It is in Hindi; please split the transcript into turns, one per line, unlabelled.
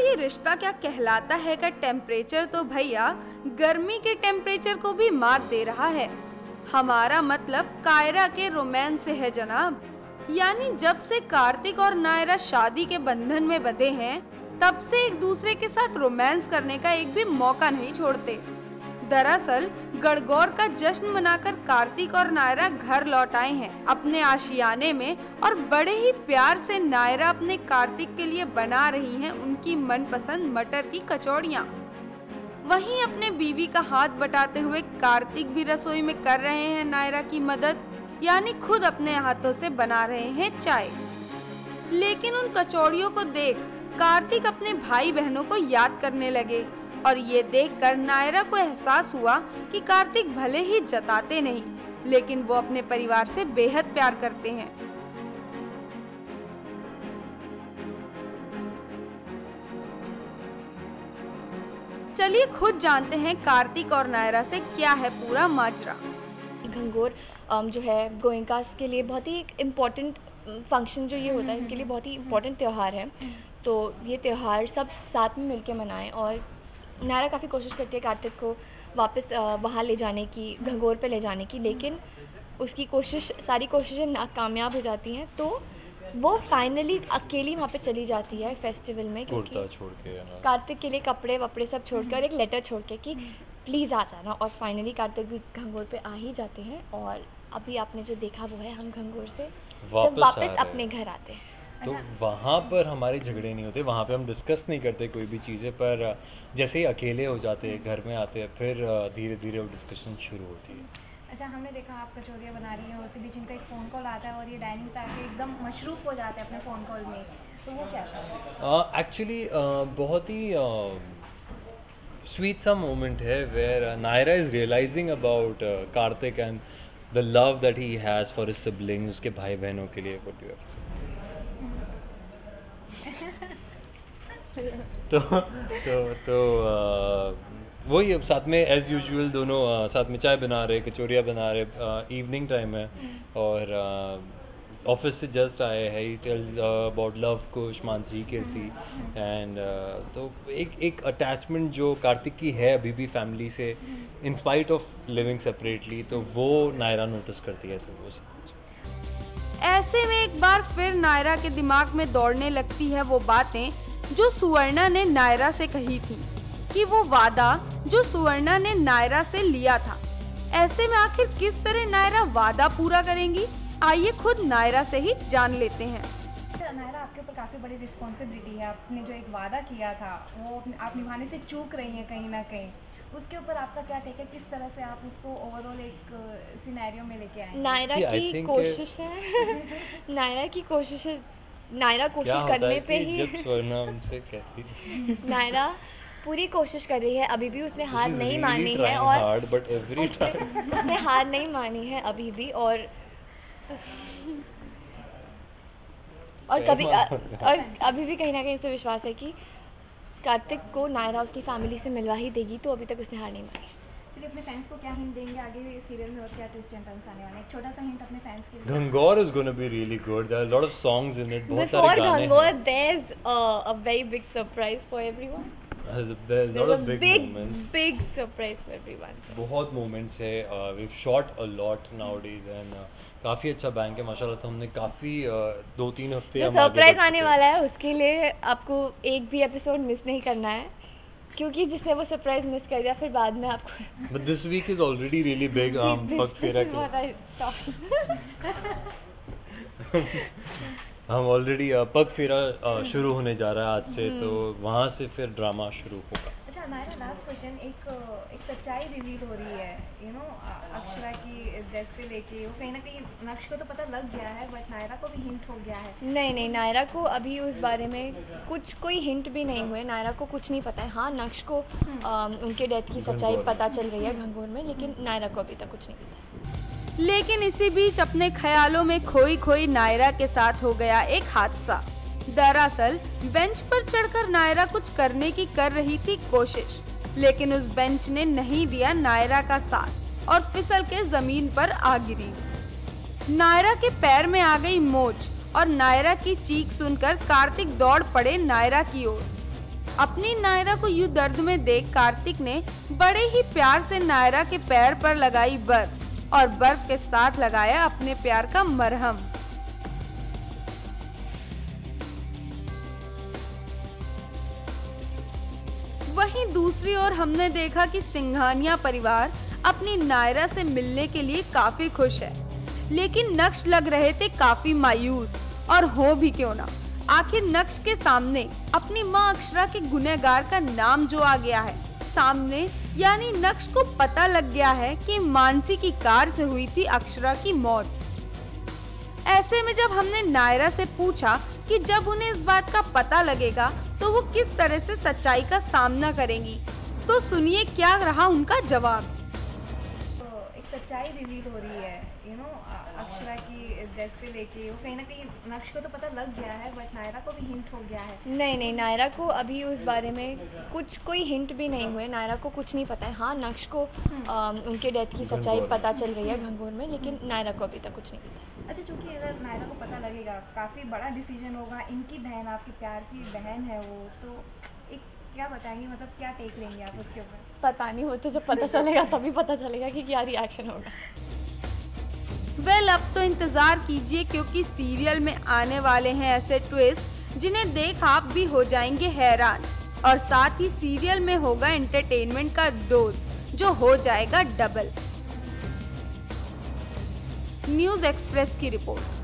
ये रिश्ता क्या कहलाता है का टेम्परेचर तो भैया गर्मी के टेम्परेचर को भी मात दे रहा है। हमारा मतलब कायरा के रोमांस से है जनाब। यानी जब से कार्तिक और नायरा शादी के बंधन में बंधे हैं तब से एक दूसरे के साथ रोमांस करने का एक भी मौका नहीं छोड़ते। दरअसल गणगौर का जश्न मनाकर कार्तिक और नायरा घर लौट आए हैं अपने आशियाने में, और बड़े ही प्यार से नायरा अपने कार्तिक के लिए बना रही हैं उनकी मनपसंद मटर की कचौड़ियाँ। वहीं अपने बीवी का हाथ बटाते हुए कार्तिक भी रसोई में कर रहे हैं नायरा की मदद, यानी खुद अपने हाथों से बना रहे हैं चाय। लेकिन उन कचौड़ियों को देख कार्तिक अपने भाई बहनों को याद करने लगे, और ये देखकर नायरा को एहसास हुआ कि कार्तिक भले ही जताते नहीं लेकिन वो अपने परिवार से बेहद प्यार करते हैं। चलिए खुद जानते हैं कार्तिक और नायरा से क्या है पूरा माजरा।
घंघोर जो है गोयनकास के लिए बहुत ही एक इम्पॉर्टेंट फंक्शन जो ये होता है इनके लिए बहुत ही इम्पॉर्टेंट त्यौहार है। तो ये त्यौहार सब साथ में मिलके मनाएं, और नायरा काफ़ी कोशिश करती है कार्तिक को वापस वहाँ ले जाने की, घंघोर पे ले जाने की, लेकिन उसकी सारी कोशिशें नाकामयाब हो जाती हैं। तो वो फाइनली अकेली वहाँ पे चली जाती है फेस्टिवल में, क्योंकि
छोड़ के
कार्तिक के लिए कपड़े वपड़े सब छोड़ के और एक लेटर छोड़ के कि प्लीज़ आ जाना। और फाइनली कार्तिक भी घंघोर पे आ ही जाते हैं, और अभी आपने जो देखा वो है हम घंघोर से वापस अपने घर आते हैं।
तो वहाँ पर हमारे झगड़े नहीं होते, वहाँ पे हम डिस्कस नहीं करते कोई भी चीज़ें, पर जैसे ही अकेले हो जाते हैं घर में आते हैं फिर धीरे धीरे वो डिस्कशन शुरू होती है।
अच्छा, हमने देखा आप कचौरियाँ बना रही हैं और उसी बीच इनका एक फ़ोन कॉल आता है और ये डाइनिंग पे आके एकदम मशरूफ़ हो जाते हैं अपने फ़ोन कॉल में, तो वो क्या था?
एक्चुअली बहुत ही स्वीट सा मोमेंट है where Naira is realising about Kartik and the love that he has for his siblings, उसके भाई बहनों के लिए। व्हाट डू तो वही अब साथ में एज़ यूजुअल दोनों साथ में चाय बना रहे, कचौरियाँ बना रहे, इवनिंग टाइम है और ऑफिस से जस्ट आए हैं। He tells about love Kush, Mansi, Kirti and तो एक अटैचमेंट जो कार्तिक की है अभी भी फैमिली से in spite of living separately, तो वो नायरा नोटिस करती है। तो वो
ऐसे में एक बार फिर नायरा के दिमाग में दौड़ने लगती है वो बातें जो सुवर्णा ने नायरा से कही थी, कि वो वादा जो सुवर्णा ने नायरा से लिया था। ऐसे में आखिर किस तरह नायरा वादा पूरा करेंगी, आइए खुद नायरा से ही जान लेते हैं।
नायरा, आपके ऊपर काफ़ी बड़ी रिस्पॉन्सिबिलिटी है। आपने जो एक वादा किया था वो आप निभाने से चूक रही हैं कहीं ना कहीं, उसके ऊपर आपका क्या टेक है? किस तरह से आप उसको ओवरऑल एक सिनेरियो में लेके आए?
नायरा की कोशिश है नायरा कोशिश करने पे ही
उनसे कहती
नायरा पूरी कोशिश कर रही है, अभी भी उसने हार नहीं मानी है, और उसने हार नहीं मानी है अभी भी, और अभी भी कहीं ना कहीं उसे विश्वास है कि कार्तिक को नायरा उसकी फैमिली से मिलवा ही देगी, तो अभी तक उसने हार नहीं मानी।
चलिए, अपने फैंस को क्या हिंट देंगे आगे सीरियल में और क्या ट्विस्ट एंड टर्न्स आने वाले हैं? एक छोटा सा हिंट अपने फैंस के लिए।
घंघोर is going to be really good. There are a lot of songs in it. बहुत सारे गाने हैं।
Before घंघोर, there's a very big surprise for everyone.
There's a lot of big moments.
Big surprise for everyone.
बहुत moments है। We've shot a lot nowadays and काफ़ी अच्छा बैंक है माशाल्लाह। तो हमने काफ़ी 2-3 हफ्ते
जो सरप्राइज आने वाला है उसके लिए आपको एक भी एपिसोड मिस नहीं करना है, क्योंकि जिसने वो सरप्राइज मिस कर दिया फिर बाद में आपको।
But this week is already really big. पग फेरा हम ऑलरेडी पग फेरा शुरू होने जा रहा है आज से, तो वहाँ से फिर ड्रामा शुरू होगा।
अच्छा नायरा, लास्ट क्वेश्चन, एक सच्चाई रिवील हो रही है अक्षरा की ड्रेस से लेके, वो कहीं ना कहीं नक्श को तो पता लग गया है बट नायरा को भी हिंट हो गया है।
नहीं, नायरा को अभी उस बारे में कोई हिंट भी नहीं हुए, नायरा को कुछ नहीं पता है। हाँ, नक्श को उनके डेथ की सच्चाई पता चल गई है घंघोर में, लेकिन नायरा को अभी तक कुछ नहीं पता है।
लेकिन इसी बीच अपने ख्यालों में खोई नायरा के साथ हो गया एक हादसा। दरअसल बेंच पर चढ़कर नायरा कुछ करने की कर रही थी कोशिश, लेकिन उस बेंच ने नहीं दिया नायरा का साथ और फिसल के जमीन पर आ गिरी। नायरा के पैर में आ गई मोच और नायरा की चीख सुनकर कार्तिक दौड़ पड़े नायरा की ओर अपनी नायरा को यूं दर्द में देख कार्तिक ने बड़े ही प्यार से नायरा के पैर पर लगाई बर्फ और बर्फ के साथ लगाया अपने प्यार का मरहम। वहीं दूसरी ओर हमने देखा कि सिंघानिया परिवार अपनी नायरा से मिलने के लिए काफी खुश है, लेकिन नक्श लग रहे थे काफी मायूस। और हो भी क्यों ना, आखिर नक्श के सामने अपनी माँ अक्षरा के गुनहगार का नाम जो आ गया है सामने, यानी नक्श को पता लग गया है कि मानसी की कार से हुई थी अक्षरा की मौत। ऐसे में जब हमने नायरा से पूछा कि जब उन्हें इस बात का पता लगेगा तो वो किस तरह से सच्चाई का सामना करेंगी, तो सुनिए क्या रहा उनका जवाब।
तो एक सच्चाई रिवील हो रही है, अक्षरा की डेथ से लेके, वो कहीं ना कहीं नक्श को तो पता लग गया है, बट नायरा को भी हिंट हो गया है।
नहीं, नायरा को अभी उस बारे में कोई हिंट भी नहीं हुए। नायरा को कुछ नहीं पता है। हाँ, नक्श को उनके डेथ की सच्चाई पता चल गई है घंघोर में, लेकिन नायरा को अभी तक कुछ नहीं पता है।
अच्छा, चूँकि अगर नायरा को पता लगेगा, काफ़ी बड़ा डिसीजन होगा, इनकी बहन, आपकी प्यार की बहन है वो, तो एक क्या बताएंगे, मतलब क्या टेक लेंगे आप उसके ऊपर?
पता नहीं, हो तो जब पता चलेगा तभी पता चलेगा कि क्या रिएक्शन होगा।
अब तो इंतजार कीजिए, क्योंकि सीरियल में आने वाले हैं ऐसे ट्विस्ट जिन्हें देख आप भी हो जाएंगे हैरान। और साथ ही सीरियल में होगा एंटरटेनमेंट का डोज जो हो जाएगा डबल। न्यूज़ एक्सप्रेस की रिपोर्ट।